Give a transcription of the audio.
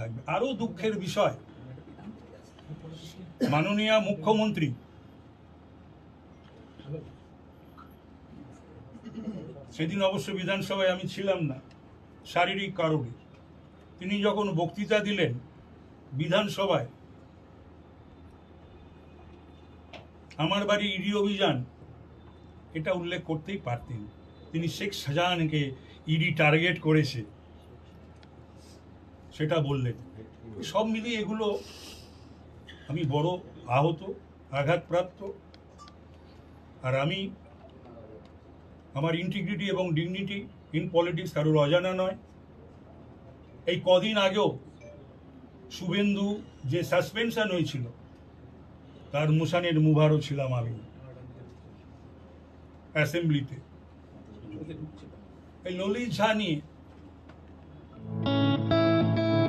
থাকবে। আরও দুঃখের বিষয়, মাননীয় মুখ্যমন্ত্রী সেদিন অবশ্য বিধানসভায় আমি ছিলাম না শারীরিক কারণে, তিনি যখন বক্তৃতা দিলেন বিধানসভায়, আমার বাড়ি ইডি অভিযান এটা উল্লেখ করতেই পারতেন। তিনি শেখ শাহজাহানকে ইডি টার্গেট করেছে সেটা বললেন। সব মিলিয়ে এগুলো আমি বড় আহত, আঘাতপ্রাপ্ত। আর আমি, আমার ইন্টিগ্রিটি এবং ডিগনিটি ইন পলিটিক্স কারোর অজানা নয়। এই কদিন আগেও শুভেন্দু যে সাসপেনশন হয়েছিল তার মুসানের মুভারও ছিলাম আমি অ্যাসেম্বলিতে। এই ললিত ঝা নিয়ে